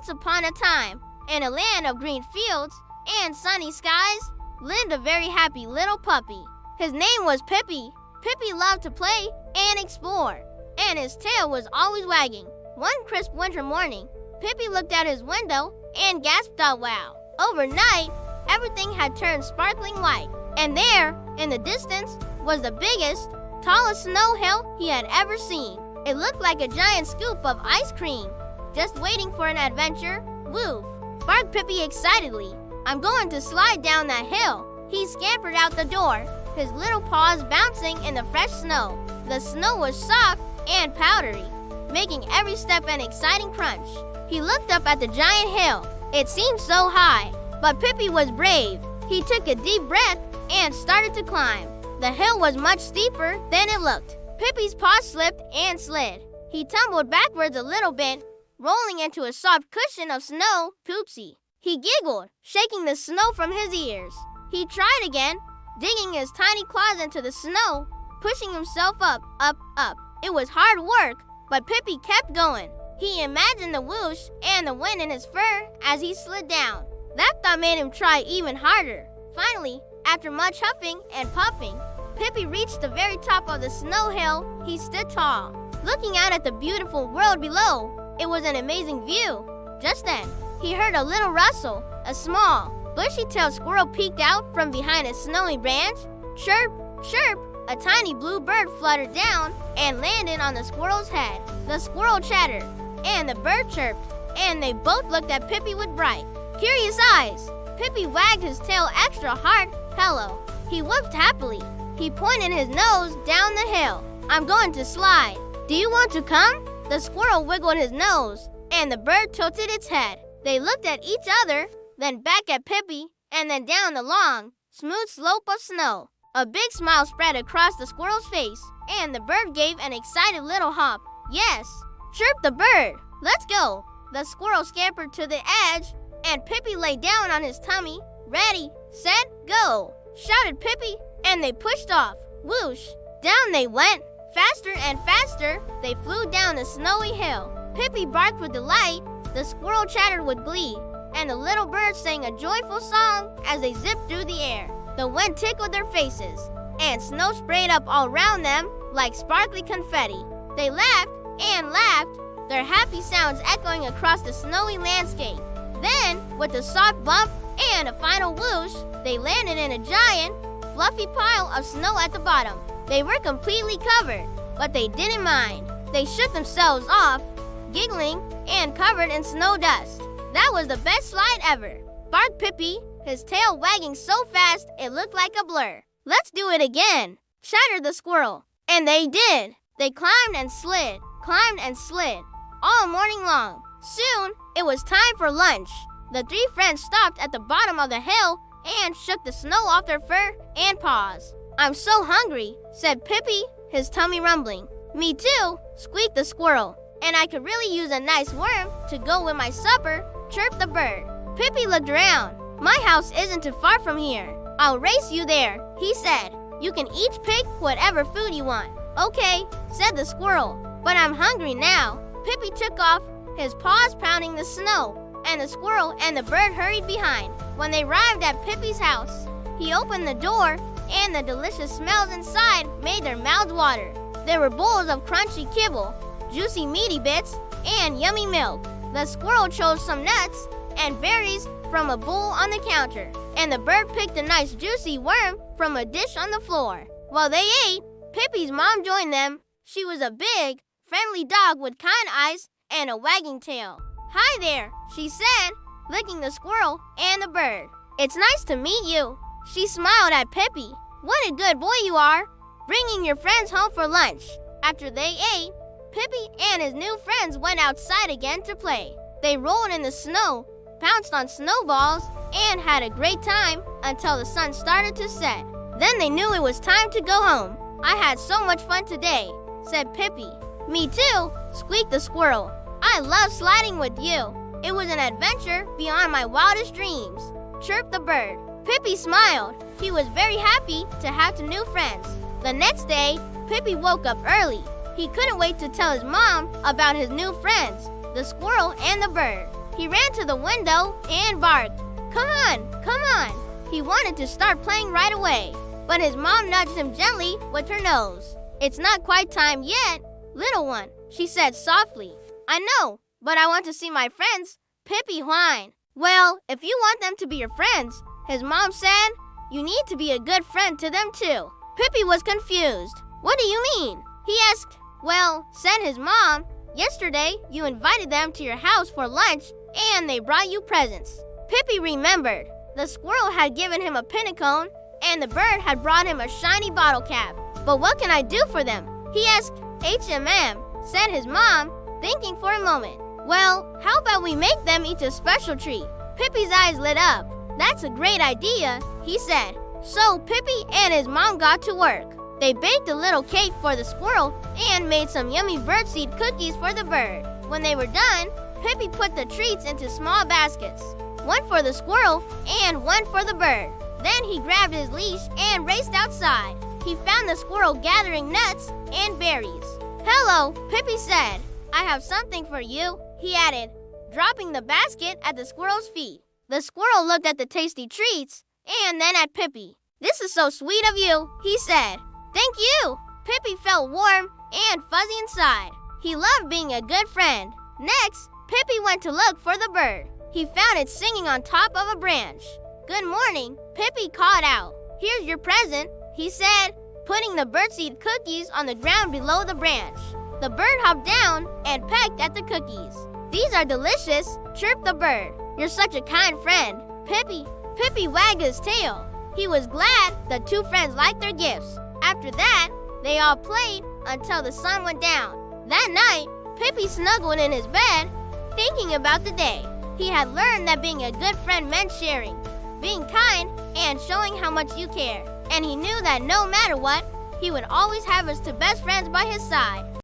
Once upon a time, in a land of green fields and sunny skies, lived a very happy little puppy. His name was Pipi. Pipi loved to play and explore, and his tail was always wagging. One crisp winter morning, Pipi looked out his window and gasped out loud. Overnight, everything had turned sparkling white, and there, in the distance, was the biggest, tallest snow hill he had ever seen. It looked like a giant scoop of ice cream, just waiting for an adventure. Woof! Barked Pipi excitedly. I'm going to slide down that hill. He scampered out the door, his little paws bouncing in the fresh snow. The snow was soft and powdery, making every step an exciting crunch. He looked up at the giant hill. It seemed so high, but Pipi was brave. He took a deep breath and started to climb. The hill was much steeper than it looked. Pipi's paws slipped and slid. He tumbled backwards a little bit, rolling into a soft cushion of snow. Poopsie! He giggled, shaking the snow from his ears. He tried again, digging his tiny claws into the snow, pushing himself up, up, up. It was hard work, but Pipi kept going. He imagined the whoosh and the wind in his fur as he slid down. That thought made him try even harder. Finally, after much huffing and puffing, Pipi reached the very top of the snow hill. He stood tall, looking out at the beautiful world below. It was an amazing view. Just then, he heard a little rustle. A small, bushy-tailed squirrel peeked out from behind a snowy branch. Chirp, chirp! A tiny blue bird fluttered down and landed on the squirrel's head. The squirrel chattered, and the bird chirped, and they both looked at Pipi with bright, curious eyes. Pipi wagged his tail extra hard. Hello. He whooped happily. He pointed his nose down the hill. I'm going to slide. Do you want to come? The squirrel wiggled his nose, and the bird tilted its head. They looked at each other, then back at Pipi, and then down the long, smooth slope of snow. A big smile spread across the squirrel's face, and the bird gave an excited little hop. Yes, chirped the bird. Let's go. The squirrel scampered to the edge, and Pipi lay down on his tummy. Ready, set, go, shouted Pipi, and they pushed off. Whoosh! Down they went. Faster and faster, they flew down the snowy hill. Pipi barked with delight, the squirrel chattered with glee, and the little birds sang a joyful song as they zipped through the air. The wind tickled their faces, and snow sprayed up all around them like sparkly confetti. They laughed and laughed, their happy sounds echoing across the snowy landscape. Then, with a soft bump and a final whoosh, they landed in a giant, fluffy pile of snow at the bottom. They were completely covered, but they didn't mind. They shook themselves off, giggling and covered in snow dust. That was the best slide ever, barked Pipi, his tail wagging so fast it looked like a blur. Let's do it again, chattered the squirrel. And they did. They climbed and slid, all morning long. Soon, it was time for lunch. The three friends stopped at the bottom of the hill and shook the snow off their fur and paws. I'm so hungry, said Pipi, his tummy rumbling. Me too, squeaked the squirrel. And I could really use a nice worm to go with my supper, chirped the bird. Pipi looked around. My house isn't too far from here. I'll race you there, he said. You can each pick whatever food you want. Okay, said the squirrel. But I'm hungry now. Pipi took off, his paws pounding the snow, and the squirrel and the bird hurried behind. When they arrived at Pipi's house, he opened the door, and the delicious smells inside made their mouths water. There were bowls of crunchy kibble, juicy meaty bits, and yummy milk. The squirrel chose some nuts and berries from a bowl on the counter, and the bird picked a nice juicy worm from a dish on the floor. While they ate, Pipi's mom joined them. She was a big, friendly dog with kind eyes and a wagging tail. Hi there, she said, licking the squirrel and the bird. It's nice to meet you. She smiled at Pipi. What a good boy you are, bringing your friends home for lunch. After they ate, Pipi and his new friends went outside again to play. They rolled in the snow, pounced on snowballs, and had a great time until the sun started to set. Then they knew it was time to go home. I had so much fun today, said Pipi. Me too, squeaked the squirrel. I love sliding with you. It was an adventure beyond my wildest dreams, chirped the bird. Pipi smiled. He was very happy to have two new friends. The next day, Pipi woke up early. He couldn't wait to tell his mom about his new friends, the squirrel and the bird. He ran to the window and barked, "Come on, come on." He wanted to start playing right away, but his mom nudged him gently with her nose. "It's not quite time yet, little one," she said softly. "I know, but I want to see my friends," Pipi whined. "Well, if you want them to be your friends," his mom said, "you need to be a good friend to them too." Pipi was confused. "What do you mean?" he asked. "Well," said his mom, "yesterday you invited them to your house for lunch and they brought you presents." Pipi remembered. The squirrel had given him a pinnacone and the bird had brought him a shiny bottle cap. "But what can I do for them?" he asked. Said his mom, thinking for a moment. "Well, how about we make them each a special treat?" Pipi's eyes lit up. "That's a great idea," he said. So Pipi and his mom got to work. They baked a little cake for the squirrel and made some yummy birdseed cookies for the bird. When they were done, Pipi put the treats into small baskets, one for the squirrel and one for the bird. Then he grabbed his leash and raced outside. He found the squirrel gathering nuts and berries. "Hello," Pipi said. "I have something for you," he added, dropping the basket at the squirrel's feet. The squirrel looked at the tasty treats and then at Pipi. "This is so sweet of you," he said. "Thank you." Pipi felt warm and fuzzy inside. He loved being a good friend. Next, Pipi went to look for the bird. He found it singing on top of a branch. "Good morning," Pipi called out. "Here's your present," he said, putting the birdseed cookies on the ground below the branch. The bird hopped down and pecked at the cookies. "These are delicious," chirped the bird. "You're such a kind friend." Pipi wagged his tail. He was glad the two friends liked their gifts. After that, they all played until the sun went down. That night, Pipi snuggled in his bed, thinking about the day. He had learned that being a good friend meant sharing, being kind, and showing how much you care. And he knew that no matter what, he would always have his two best friends by his side.